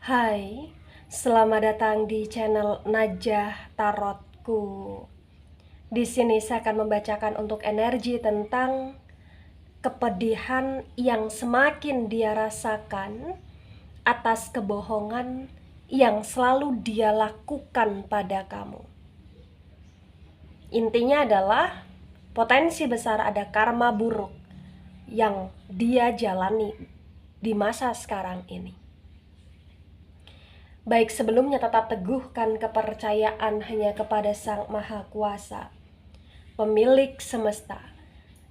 Hai, selamat datang di channel Najah Tarotku. Di sini saya akan membacakan untuk energi tentang kepedihan yang semakin dia rasakan atas kebohongan yang selalu dia lakukan pada kamu. Intinya adalah potensi besar ada karma buruk yang dia jalani di masa sekarang ini. Baik sebelumnya tetap teguhkan kepercayaan hanya kepada Sang Maha Kuasa, pemilik semesta.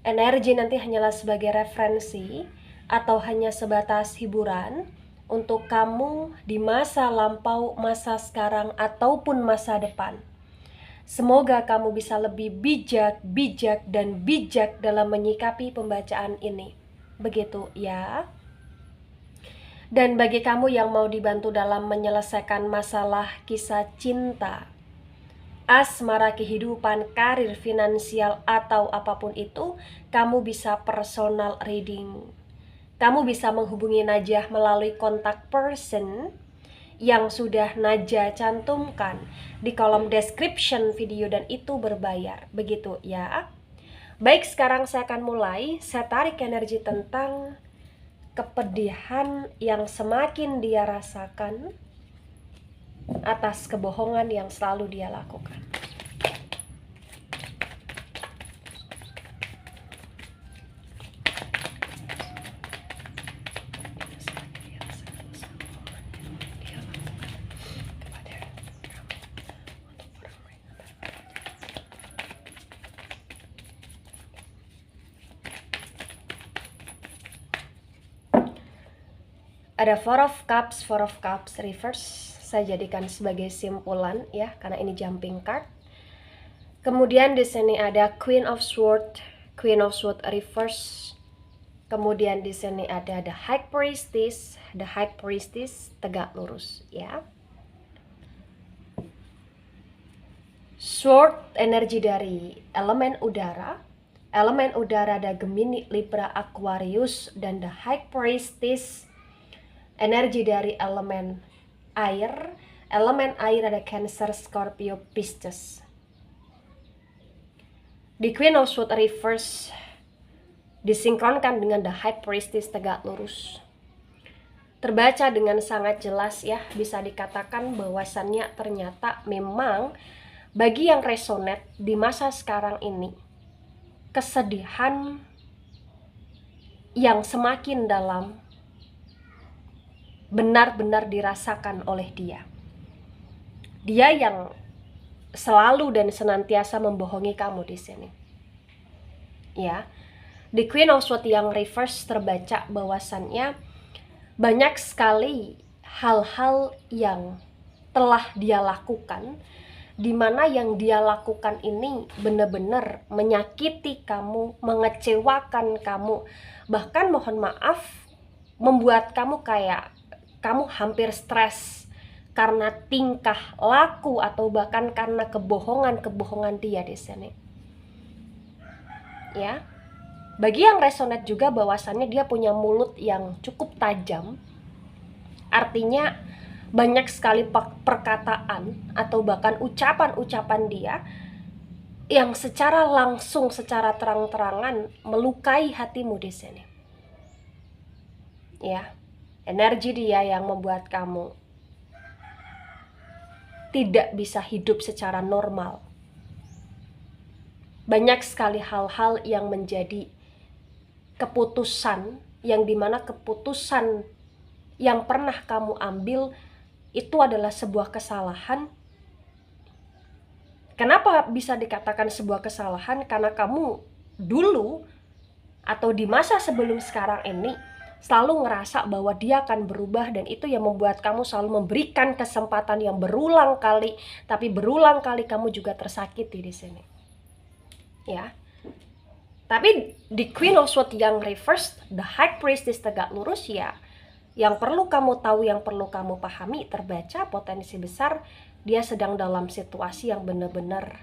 Energi nanti hanyalah sebagai referensi atau hanya sebatas hiburan untuk kamu di masa lampau, masa sekarang, ataupun masa depan. Semoga kamu bisa lebih bijak dalam menyikapi pembacaan ini. Begitu ya. Dan bagi kamu yang mau dibantu dalam menyelesaikan masalah kisah cinta, asmara, kehidupan, karir, finansial, atau apapun itu, kamu bisa personal reading. Kamu bisa menghubungi Najah melalui kontak person yang sudah Najah cantumkan di kolom description video, dan itu berbayar. Begitu ya. Baik, sekarang saya akan mulai. Saya tarik energi tentang kepedihan yang semakin dia rasakan atas kebohongan yang selalu dia lakukan. Ada Four of Cups reverse. Saya jadikan sebagai simpulan ya, karena ini jumping card. Kemudian di sini ada Queen of Swords reverse. Kemudian di sini ada the High Priestess tegak lurus ya. Sword energi dari elemen udara. Elemen udara ada Gemini, Libra, Aquarius, dan the High Priestess energi dari elemen air. Elemen air ada Cancer, Scorpio, Pisces. Di Queen of Swords reverse disinkronkan dengan the High Priestess tegak lurus. Terbaca dengan sangat jelas ya, bisa dikatakan bahwasannya ternyata memang bagi yang resonate di masa sekarang ini, kesedihan yang semakin dalam benar-benar dirasakan oleh dia. Dia yang selalu dan senantiasa membohongi kamu di sini. Ya. Di Queen of Swords yang reverse terbaca bahwasannya banyak sekali hal-hal yang telah dia lakukan, di mana yang dia lakukan ini benar-benar menyakiti kamu, mengecewakan kamu, bahkan mohon maaf membuat kamu kayak kamu hampir stres karena tingkah laku atau bahkan karena kebohongan dia di sini. Ya. Bagi yang resonate juga bahwasannya dia punya mulut yang cukup tajam. Artinya banyak sekali perkataan atau bahkan ucapan-ucapan dia yang secara langsung, secara terang-terangan melukai hatimu di sini. Ya. Energi dia yang membuat kamu tidak bisa hidup secara normal. Banyak sekali hal-hal yang menjadi keputusan, yang dimana keputusan yang pernah kamu ambil itu adalah sebuah kesalahan. Kenapa bisa dikatakan sebuah kesalahan? Karena kamu dulu atau di masa sebelum sekarang ini selalu ngerasa bahwa dia akan berubah, dan itu yang membuat kamu selalu memberikan kesempatan yang berulang kali, tapi berulang kali kamu juga tersakiti di sini. Ya. Tapi di Queen of Swords yang reverse, the High Priestess tegak lurus ya. Yang perlu kamu tahu, yang perlu kamu pahami, terbaca potensi besar dia sedang dalam situasi yang benar-benar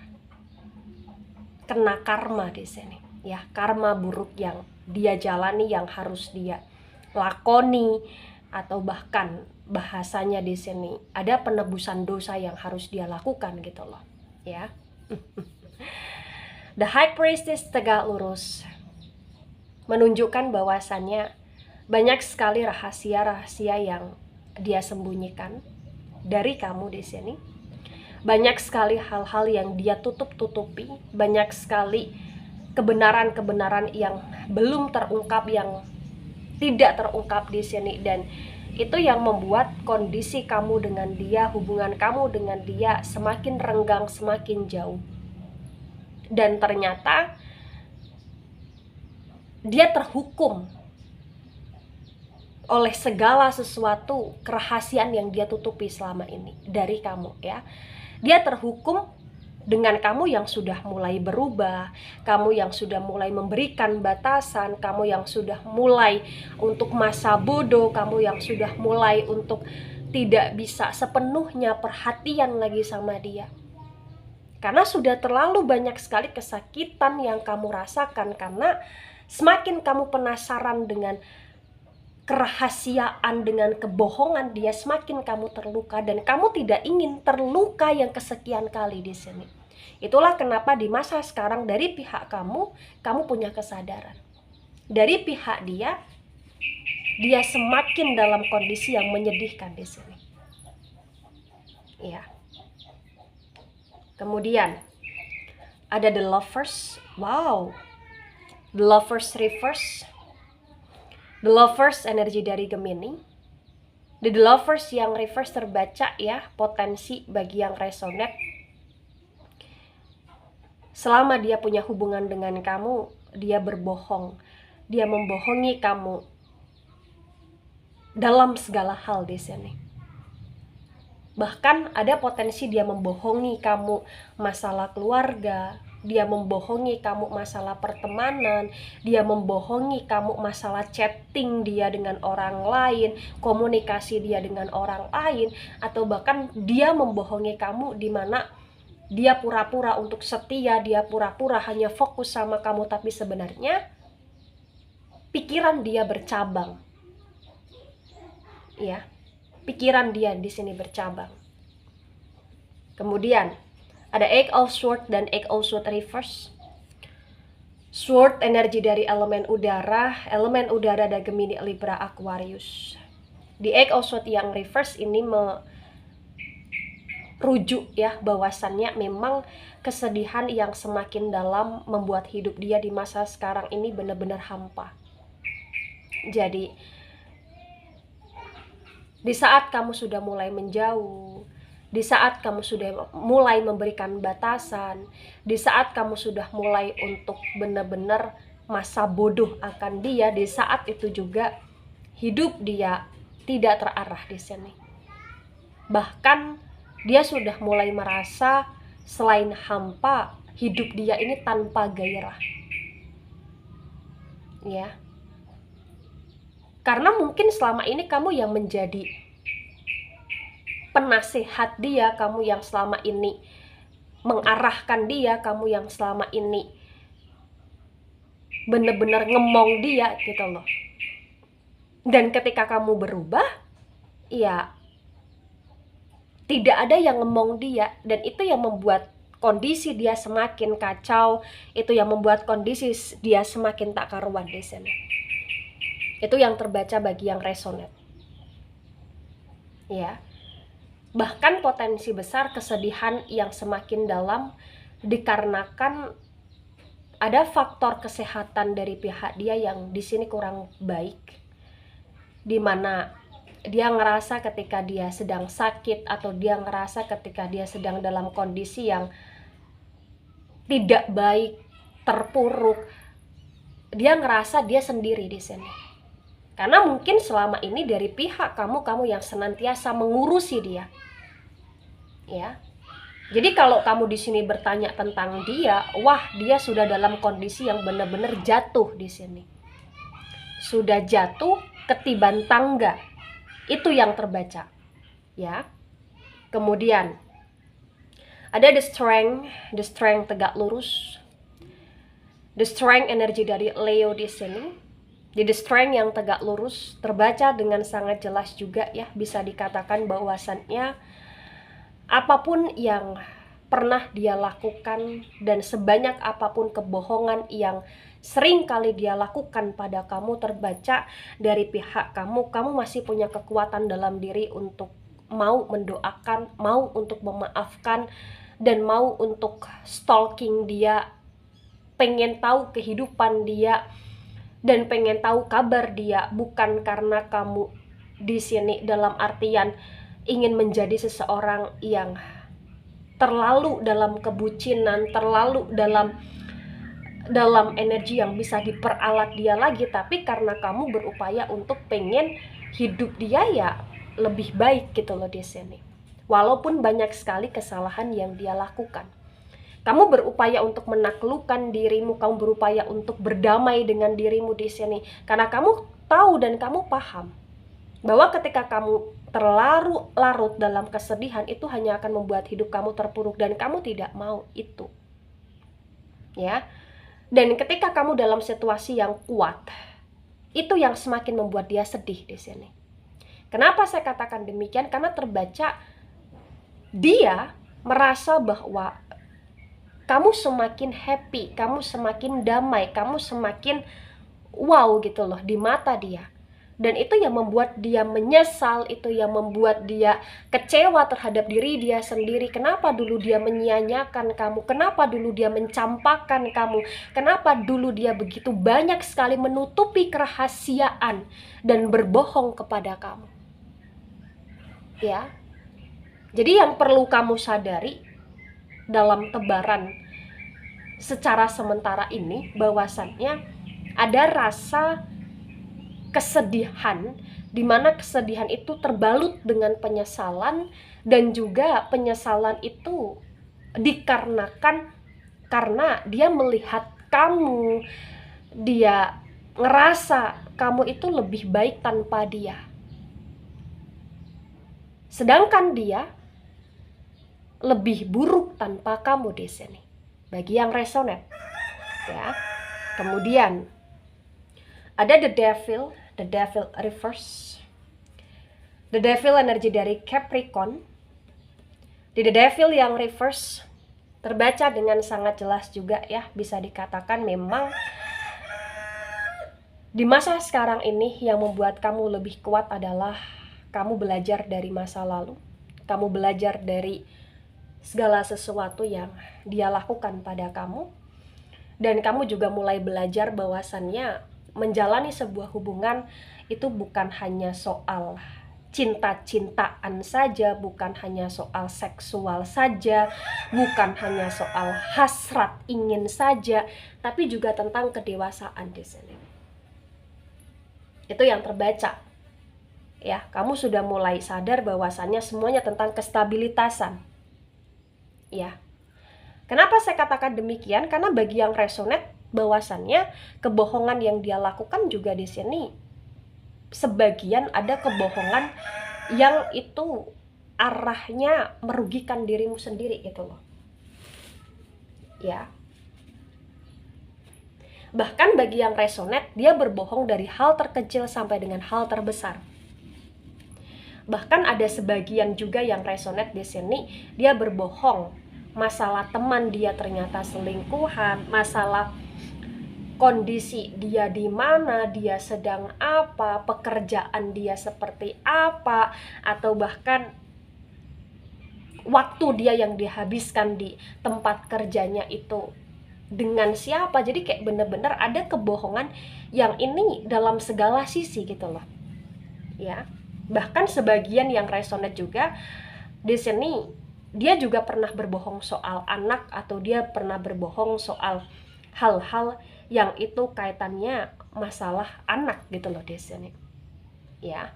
kena karma di sini. Ya, karma buruk yang dia jalani, yang harus dia lakoni, atau bahkan bahasanya di sini ada penebusan dosa yang harus dia lakukan gitu loh, ya. The High Priestess tegak lurus menunjukkan bahwasannya banyak sekali rahasia-rahasia yang dia sembunyikan dari kamu di sini. Banyak sekali hal-hal yang dia tutup-tutupi, banyak sekali kebenaran-kebenaran yang belum terungkap, yang tidak terungkap di sini, dan itu yang membuat kondisi kamu dengan dia, hubungan kamu dengan dia semakin renggang, semakin jauh. Dan ternyata dia terhukum oleh segala sesuatu kerahasiaan yang dia tutupi selama ini dari kamu, ya. Dia terhukum dengan kamu yang sudah mulai berubah, kamu yang sudah mulai memberikan batasan, kamu yang sudah mulai untuk masa bodoh, kamu yang sudah mulai untuk tidak bisa sepenuhnya perhatian lagi sama dia. Karena sudah terlalu banyak sekali kesakitan yang kamu rasakan, karena semakin kamu penasaran dengan kerahasiaan, dengan kebohongan dia, semakin kamu terluka, dan kamu tidak ingin terluka yang kesekian kali di sini. Itulah kenapa di masa sekarang dari pihak kamu punya kesadaran. Dari pihak dia semakin dalam kondisi yang menyedihkan di sini. Ya. Kemudian ada the Lovers. Wow. The Lovers reverse. The Lovers energi dari Gemini. The Lovers yang reverse terbaca, ya, potensi bagi yang resonate. Selama dia punya hubungan dengan kamu, dia berbohong. Dia membohongi kamu dalam segala hal di sini. Bahkan ada potensi dia membohongi kamu masalah keluarga, dia membohongi kamu masalah pertemanan, dia membohongi kamu masalah chatting dia dengan orang lain, komunikasi dia dengan orang lain, atau bahkan dia membohongi kamu di mana dia pura-pura untuk setia, dia pura-pura hanya fokus sama kamu, tapi sebenarnya pikiran dia bercabang. Ya. Pikiran dia di sini bercabang. Kemudian ada Eight of Swords dan Eight of Swords reverse. Sword energi dari elemen udara ada Gemini, Libra, Aquarius. Di Eight of Swords yang reverse ini merujuk, ya, bahwasannya memang kesedihan yang semakin dalam membuat hidup dia di masa sekarang ini benar-benar hampa. Jadi di saat kamu sudah mulai menjauh, di saat kamu sudah mulai memberikan batasan, di saat kamu sudah mulai untuk benar-benar masa bodoh akan dia, di saat itu juga hidup dia tidak terarah di sini. Bahkan dia sudah mulai merasa selain hampa, hidup dia ini tanpa gairah. Ya. Karena mungkin selama ini kamu yang menjadi penasehat dia, kamu yang selama ini mengarahkan dia, kamu yang selama ini benar-benar ngemong dia gitu loh. Dan ketika kamu berubah, ya tidak ada yang ngemong dia, dan itu yang membuat kondisi dia semakin kacau, itu yang membuat kondisi dia semakin tak karuan di sini. Itu yang terbaca bagi yang resonate. Ya. Bahkan potensi besar kesedihan yang semakin dalam dikarenakan ada faktor kesehatan dari pihak dia yang di sini kurang baik. Di mana dia ngerasa ketika dia sedang sakit, atau dia ngerasa ketika dia sedang dalam kondisi yang tidak baik, terpuruk, dia ngerasa dia sendiri di sini. Karena mungkin selama ini dari pihak kamu yang senantiasa mengurusi dia. Ya. Jadi kalau kamu di sini bertanya tentang dia, wah, dia sudah dalam kondisi yang benar-benar jatuh di sini. Sudah jatuh ketiban tangga. Itu yang terbaca. Ya. Kemudian ada the strength tegak lurus. The strength energi dari Leo di sini. Jadi strength yang tegak lurus terbaca dengan sangat jelas juga ya, bisa dikatakan bahwasannya apapun yang pernah dia lakukan dan sebanyak apapun kebohongan yang sering kali dia lakukan pada kamu, terbaca dari pihak kamu masih punya kekuatan dalam diri untuk mau mendoakan, mau untuk memaafkan, dan mau untuk stalking dia, pengen tahu kehidupan dia dan pengen tahu kabar dia, bukan karena kamu di sini dalam artian ingin menjadi seseorang yang terlalu dalam kebucinan, terlalu dalam energi yang bisa diperalat dia lagi, tapi karena kamu berupaya untuk pengen hidup dia ya lebih baik gitu loh di sini. Walaupun banyak sekali kesalahan yang dia lakukan, kamu berupaya untuk menaklukkan dirimu, kamu berupaya untuk berdamai dengan dirimu di sini, karena kamu tahu dan kamu paham bahwa ketika kamu terlalu larut dalam kesedihan, itu hanya akan membuat hidup kamu terpuruk dan kamu tidak mau itu. Ya. Dan ketika kamu dalam situasi yang kuat, itu yang semakin membuat dia sedih di sini. Kenapa saya katakan demikian? Karena terbaca dia merasa bahwa kamu semakin happy, kamu semakin damai, kamu semakin wow gitu loh di mata dia. Dan itu yang membuat dia menyesal, itu yang membuat dia kecewa terhadap diri dia sendiri. Kenapa dulu dia menyia-nyiakan kamu? Kenapa dulu dia mencampakkan kamu? Kenapa dulu dia begitu banyak sekali menutupi kerahasiaan dan berbohong kepada kamu? Ya. Jadi yang perlu kamu sadari dalam tebaran secara sementara ini, bahwasannya ada rasa kesedihan, di mana kesedihan itu terbalut dengan penyesalan, dan juga penyesalan itu dikarenakan karena dia melihat kamu, dia ngerasa kamu itu lebih baik tanpa dia, sedangkan dia lebih buruk tanpa kamu di sini. Bagi yang resonate, ya. Kemudian ada the devil reverse. The devil energi dari Capricorn. Di the devil yang reverse terbaca dengan sangat jelas juga ya, bisa dikatakan memang di masa sekarang ini yang membuat kamu lebih kuat adalah kamu belajar dari masa lalu. Kamu belajar dari segala sesuatu yang dia lakukan pada kamu. Dan kamu juga mulai belajar bahwasannya menjalani sebuah hubungan itu bukan hanya soal cinta-cintaan saja, bukan hanya soal seksual saja, bukan hanya soal hasrat ingin saja, tapi juga tentang kedewasaan di sini. Itu yang terbaca. Ya, kamu sudah mulai sadar bahwasannya semuanya tentang kestabilitasan. Ya. Kenapa saya katakan demikian? Karena bagi yang resonate bahwasannya kebohongan yang dia lakukan juga di sini sebagian ada kebohongan yang itu arahnya merugikan dirimu sendiri gitu loh. Ya. Bahkan bagi yang resonate, dia berbohong dari hal terkecil sampai dengan hal terbesar. Bahkan ada sebagian juga yang resonate di sini, dia berbohong masalah teman dia ternyata selingkuhan, masalah kondisi dia di mana, dia sedang apa, pekerjaan dia seperti apa, atau bahkan waktu dia yang dihabiskan di tempat kerjanya itu dengan siapa. Jadi kayak bener-bener ada kebohongan yang ini dalam segala sisi gitu loh. Ya. Bahkan sebagian yang resonate juga di sini dia juga pernah berbohong soal anak, atau dia pernah berbohong soal hal-hal yang itu kaitannya masalah anak gitu loh di sini. Ya.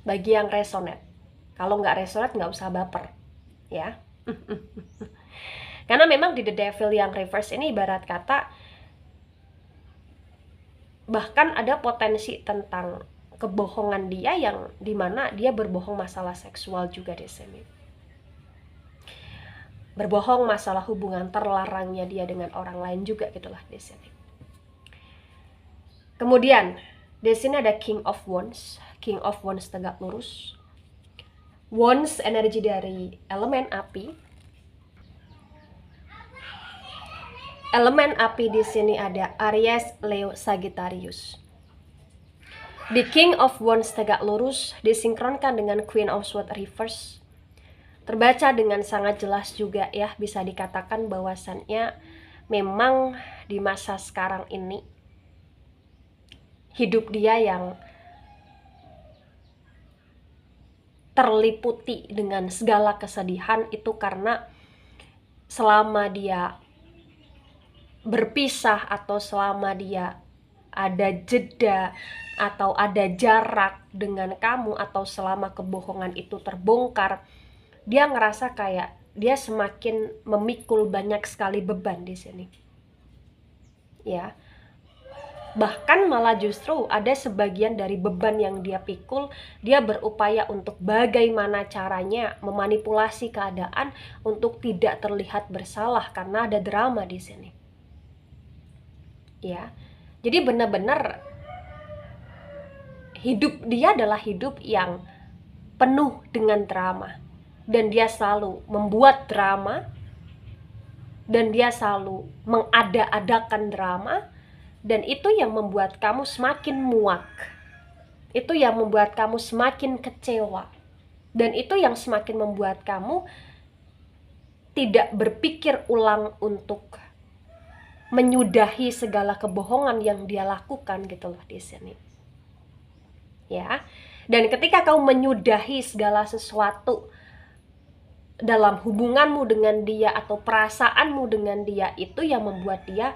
Bagi yang resonate. Kalau nggak resonate nggak usah baper. Ya. Karena memang di the devil yang reverse ini ibarat kata bahkan ada potensi tentang kebohongan dia yang dimana dia berbohong masalah seksual juga di sini. Berbohong masalah hubungan terlarangnya dia dengan orang lain juga gitulah di sini. Kemudian di sini ada King of Wands. King of Wands tegak lurus. Wands energi dari elemen api. Elemen api di sini ada Aries, Leo, Sagittarius. Di King of Wands tegak lurus disinkronkan dengan Queen of Swords reverse. Terbaca dengan sangat jelas juga ya, bisa dikatakan bahwasannya memang di masa sekarang ini hidup dia yang terliputi dengan segala kesedihan itu karena selama dia berpisah atau selama dia ada jeda atau ada jarak dengan kamu atau selama kebohongan itu terbongkar, dia ngerasa kayak dia semakin memikul banyak sekali beban di sini. Ya. Bahkan malah justru ada sebagian dari beban yang dia pikul, dia berupaya untuk bagaimana caranya memanipulasi keadaan untuk tidak terlihat bersalah karena ada drama di sini. Ya. Jadi benar-benar hidup dia adalah hidup yang penuh dengan drama. Dan dia selalu membuat drama. Dan dia selalu mengada-adakan drama. Dan itu yang membuat kamu semakin muak. Itu yang membuat kamu semakin kecewa. Dan itu yang semakin membuat kamu tidak berpikir ulang untuk menyudahi segala kebohongan yang dia lakukan gitu loh di sini. Ya. Dan ketika kamu menyudahi segala sesuatu dalam hubunganmu dengan dia atau perasaanmu dengan dia, itu yang membuat dia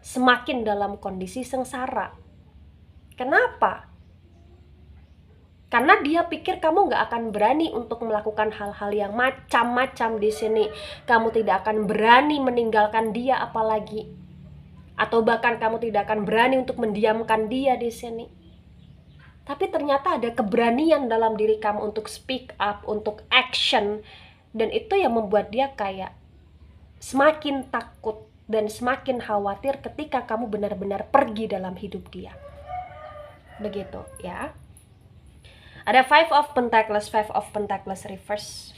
semakin dalam kondisi sengsara. Kenapa? Karena dia pikir kamu gak akan berani untuk melakukan hal-hal yang macam-macam di sini. Kamu tidak akan berani meninggalkan dia apalagi. Atau bahkan kamu tidak akan berani untuk mendiamkan dia di sini. Tapi ternyata ada keberanian dalam diri kamu untuk speak up, untuk action. Dan itu yang membuat dia kayak semakin takut dan semakin khawatir ketika kamu benar-benar pergi dalam hidup dia. Begitu ya. Ada Five of Pentacles reverse.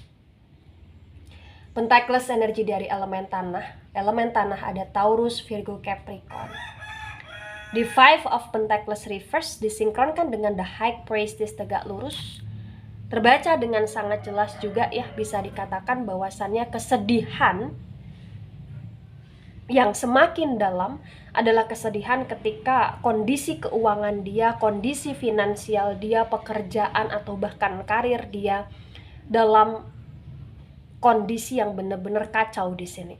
Pentacles energi dari elemen tanah. Elemen tanah ada Taurus, Virgo, Capricorn. Di Five of Pentacles reverse disinkronkan dengan The High Priestess tegak lurus. Terbaca dengan sangat jelas juga ya, bisa dikatakan bahwasannya kesedihan yang semakin dalam adalah kesedihan ketika kondisi keuangan dia, kondisi finansial dia, pekerjaan atau bahkan karir dia dalam kondisi yang benar-benar kacau di sini.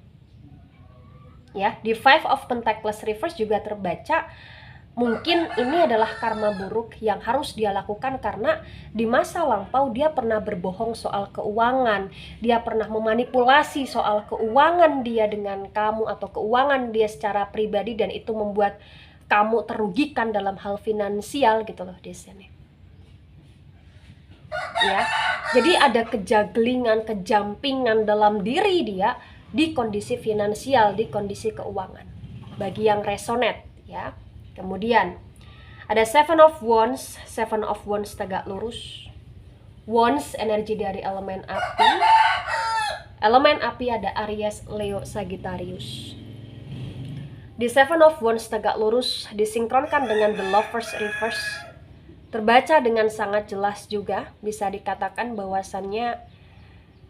Ya, di Five of Pentacles reverse juga terbaca mungkin ini adalah karma buruk yang harus dia lakukan karena di masa lampau dia pernah berbohong soal keuangan, dia pernah memanipulasi soal keuangan dia dengan kamu atau keuangan dia secara pribadi, dan itu membuat kamu terugikan dalam hal finansial gitu loh di sini. Ya, jadi ada kejaglingan, kejampingan dalam diri dia di kondisi finansial, di kondisi keuangan. Bagi yang resonate ya. Kemudian ada Seven of Wands tegak lurus. Wands energi dari elemen api. Elemen api ada Aries, Leo, Sagittarius. Di Seven of Wands tegak lurus disinkronkan dengan The Lovers reverse. Terbaca dengan sangat jelas juga, bisa dikatakan bahwasannya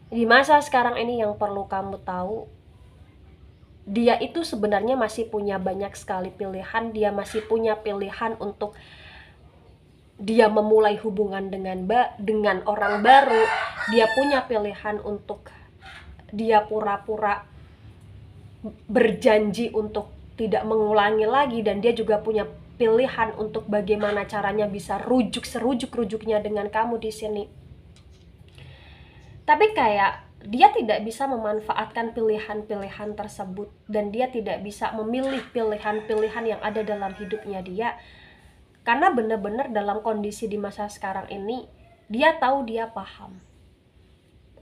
di masa sekarang ini yang perlu kamu tahu, dia itu sebenarnya masih punya banyak sekali pilihan. Dia masih punya pilihan untuk dia memulai hubungan dengan orang baru. Dia punya pilihan untuk dia pura-pura berjanji untuk tidak mengulangi lagi. Dan dia juga punya pilihan untuk bagaimana caranya bisa serujuk-rujuknya dengan kamu di sini. Tapi kayak dia tidak bisa memanfaatkan pilihan-pilihan tersebut, dan dia tidak bisa memilih pilihan-pilihan yang ada dalam hidupnya dia, karena benar-benar dalam kondisi di masa sekarang ini dia tahu, dia paham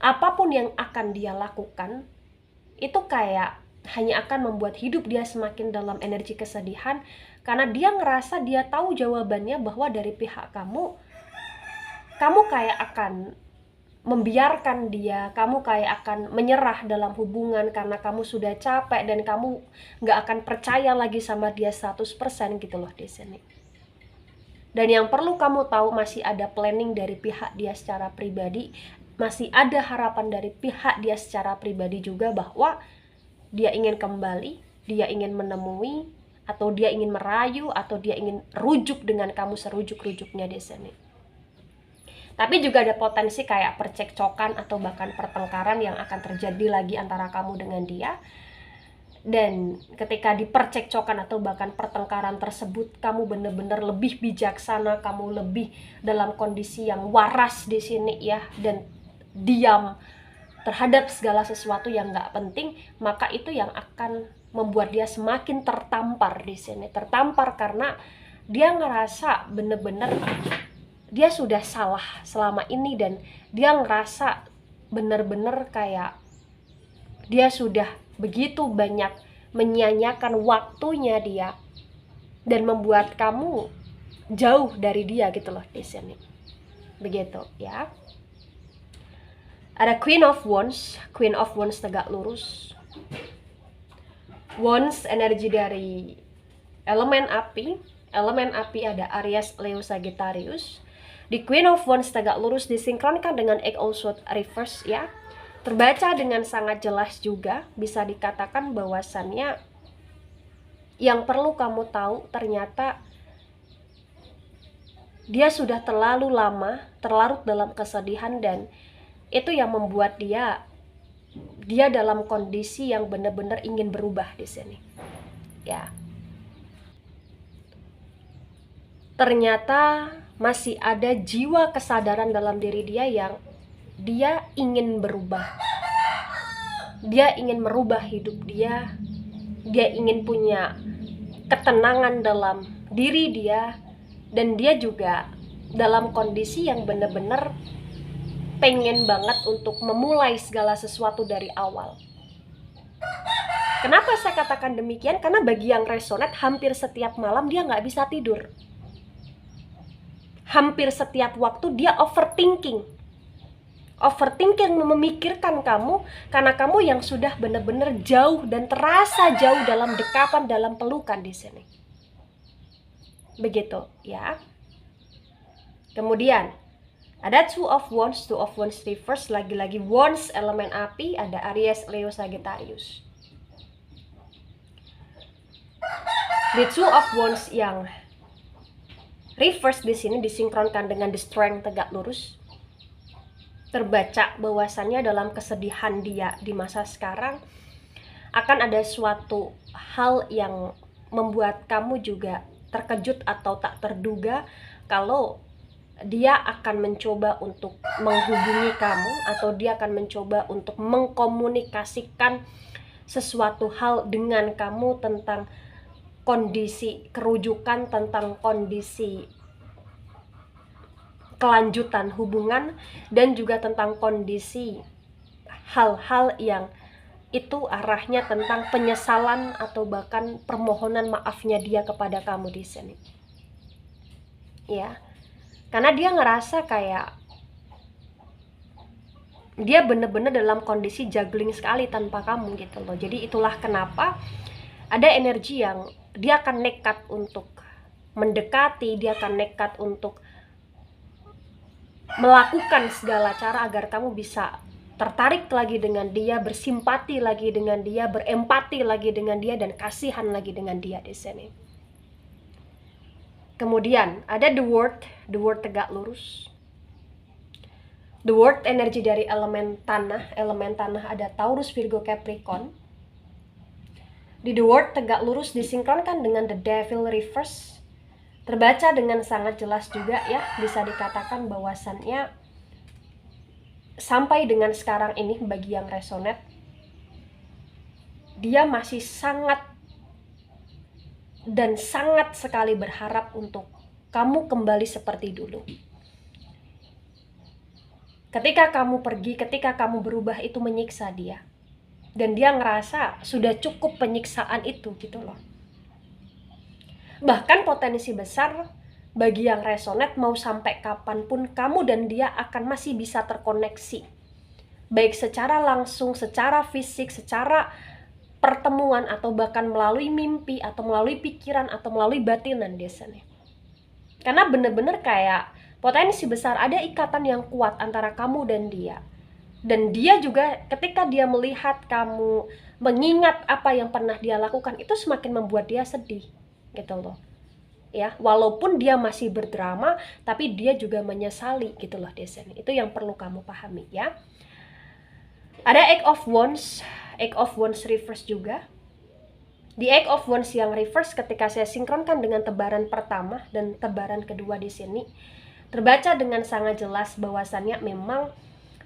apapun yang akan dia lakukan itu kayak hanya akan membuat hidup dia semakin dalam energi kesedihan, Karena dia ngerasa dia tahu jawabannya bahwa dari pihak kamu kayak akan membiarkan dia, kamu kayak akan menyerah dalam hubungan karena kamu sudah capek dan kamu nggak akan percaya lagi sama dia 100% gitu loh di sini. Dan yang perlu kamu tahu, masih ada planning dari pihak dia secara pribadi, masih ada harapan dari pihak dia secara pribadi juga bahwa dia ingin kembali, dia ingin menemui, atau dia ingin merayu, atau dia ingin rujuk dengan kamu serujuk-rujuknya di sini. Tapi juga ada potensi kayak percekcokan atau bahkan pertengkaran yang akan terjadi lagi antara kamu dengan dia. Dan ketika di percekcokan atau bahkan pertengkaran tersebut, kamu benar-benar lebih bijaksana, kamu lebih dalam kondisi yang waras di sini ya, dan diam terhadap segala sesuatu yang nggak penting, maka itu yang akan membuat dia semakin tertampar di sini. Tertampar karena dia ngerasa benar-benar dia sudah salah selama ini, dan dia ngerasa benar-benar kayak dia sudah begitu banyak menyanyiakan waktunya dia dan membuat kamu jauh dari dia gitu loh di sini. Begitu ya. Ada Queen of Wands tegak lurus. Wands energi dari elemen api ada Aries, Leo, Sagittarius. Di Queen of Wands tegak lurus disinkronkan dengan Eight of Swords reverse ya. Terbaca dengan sangat jelas juga, bisa dikatakan bahwasannya yang perlu kamu tahu ternyata dia sudah terlalu lama terlarut dalam kesedihan, dan itu yang membuat dia dalam kondisi yang benar-benar ingin berubah di sini. Ya. Ternyata masih ada jiwa kesadaran dalam diri dia yang dia ingin berubah. Dia ingin merubah hidup dia. Dia ingin punya ketenangan dalam diri dia, dan dia juga dalam kondisi yang benar-benar pengen banget untuk memulai segala sesuatu dari awal. Kenapa saya katakan demikian? Karena bagi yang resonate, hampir setiap malam dia nggak bisa tidur. Hampir setiap waktu dia overthinking memikirkan kamu, karena kamu yang sudah benar-benar jauh dan terasa jauh dalam dekapan, dalam pelukan di sini. Begitu ya. Kemudian ada Two of Wands reverse, lagi-lagi Wands elemen api, ada Aries, Leo, Sagittarius. Di Two of Wands yang reverse di sini disinkronkan dengan The Strength tegak lurus. Terbaca bahwasannya dalam kesedihan dia di masa sekarang akan ada suatu hal yang membuat kamu juga terkejut atau tak terduga, kalau dia akan mencoba untuk menghubungi kamu, atau dia akan mencoba untuk mengkomunikasikan sesuatu hal dengan kamu tentang kondisi kerujukan, tentang kondisi kelanjutan hubungan, dan juga tentang kondisi hal-hal yang itu arahnya tentang penyesalan atau bahkan permohonan maafnya dia kepada kamu di sini. Ya. Karena dia ngerasa kayak dia bener-bener dalam kondisi juggling sekali tanpa kamu gitu loh. Jadi itulah kenapa ada energi yang dia akan nekat untuk mendekati, dia akan nekat untuk melakukan segala cara agar kamu bisa tertarik lagi dengan dia, bersimpati lagi dengan dia, berempati lagi dengan dia, dan kasihan lagi dengan dia di sini. Kemudian ada The World tegak lurus. The World energi dari elemen tanah ada Taurus, Virgo, Capricorn. Di The World tegak lurus disinkronkan dengan The Devil reverse. Terbaca dengan sangat jelas juga ya, bisa dikatakan bahwasannya sampai dengan sekarang ini bagi yang resonate, dia masih sangat dan sangat sekali berharap untuk kamu kembali seperti dulu. Ketika kamu pergi, ketika kamu berubah, itu menyiksa dia. Dan dia ngerasa sudah cukup penyiksaan itu gitu loh. Bahkan potensi besar bagi yang resonate, mau sampai kapanpun kamu dan dia akan masih bisa terkoneksi, baik secara langsung, secara fisik, secara pertemuan, atau bahkan melalui mimpi, atau melalui pikiran, atau melalui batinan desanya. Karena bener-bener kayak potensi besar ada ikatan yang kuat antara kamu dan dia. Dan dia juga ketika dia melihat kamu mengingat apa yang pernah dia lakukan, itu semakin membuat dia sedih gitu loh. Ya, walaupun dia masih berdrama, tapi dia juga menyesali gitu loh Desen. Itu yang perlu kamu pahami ya. Ada Eight of Wands reverse juga. Di Eight of Wands yang reverse, ketika saya sinkronkan dengan tebaran pertama dan tebaran kedua di sini, terbaca dengan sangat jelas bahwasannya memang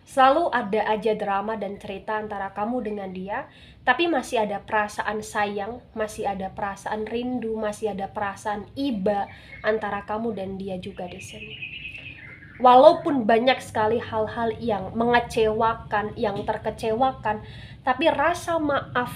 selalu ada aja drama dan cerita antara kamu dengan dia, tapi masih ada perasaan sayang, masih ada perasaan rindu, masih ada perasaan iba antara kamu dan dia juga di sini. Walaupun banyak sekali hal-hal yang mengecewakan, yang terkecewakan, tapi rasa maaf,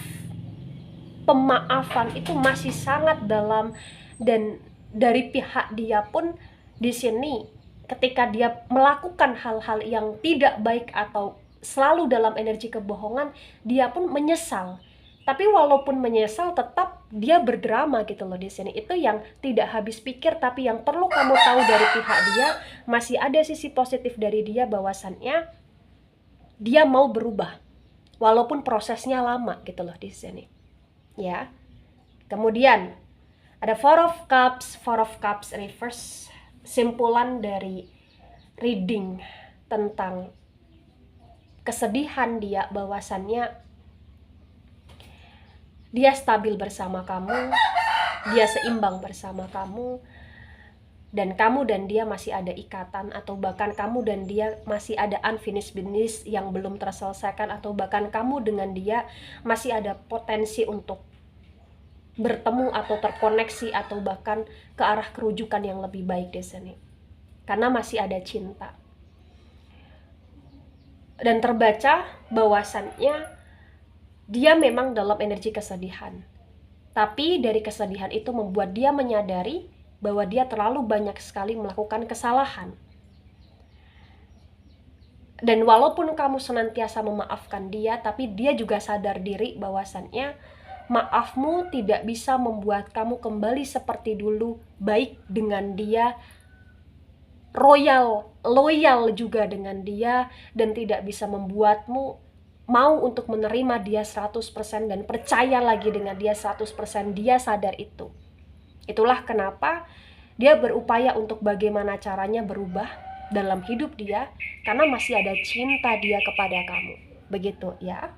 pemaafan itu masih sangat dalam. Dan dari pihak dia pun di sini, ketika dia melakukan hal-hal yang tidak baik atau selalu dalam energi kebohongan, dia pun menyesal. Tapi walaupun menyesal, tetap dia berdrama gitu loh di sini. Itu yang tidak habis pikir, tapi yang perlu kamu tahu dari pihak dia, masih ada sisi positif dari dia, bahwasannya dia mau berubah. Walaupun prosesnya lama gitu loh di sini. Ya. Kemudian ada Four of Cups reverse, simpulan dari reading tentang kesedihan dia, bahwasannya dia stabil bersama kamu, dia seimbang bersama kamu, dan kamu dan dia masih ada ikatan, atau bahkan kamu dan dia masih ada unfinished business yang belum terselesaikan, atau bahkan kamu dengan dia masih ada potensi untuk bertemu atau terkoneksi, atau bahkan ke arah kerujukan yang lebih baik di sini. Karena masih ada cinta. Dan terbaca bahwasannya dia memang dalam energi kesedihan. Tapi dari kesedihan itu membuat dia menyadari bahwa dia terlalu banyak sekali melakukan kesalahan. Dan walaupun kamu senantiasa memaafkan dia, tapi dia juga sadar diri bahwasannya maafmu tidak bisa membuat kamu kembali seperti dulu, baik dengan dia, loyal juga dengan dia, dan tidak bisa membuatmu mau untuk menerima dia 100% dan percaya lagi dengan dia 100%. Dia sadar itu. Itulah kenapa dia berupaya untuk bagaimana caranya berubah dalam hidup dia, karena masih ada cinta dia kepada kamu. Begitu ya.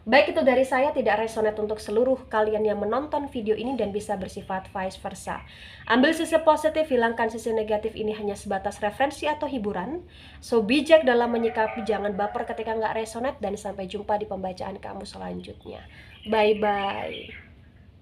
Baik, itu dari saya, tidak resonate untuk seluruh kalian yang menonton video ini dan bisa bersifat vice versa. Ambil sisi positif, hilangkan sisi negatif, ini hanya sebatas referensi atau hiburan. So, bijak dalam menyikapi, jangan baper ketika nggak resonate, dan sampai jumpa di pembacaan kamu selanjutnya. Bye-bye.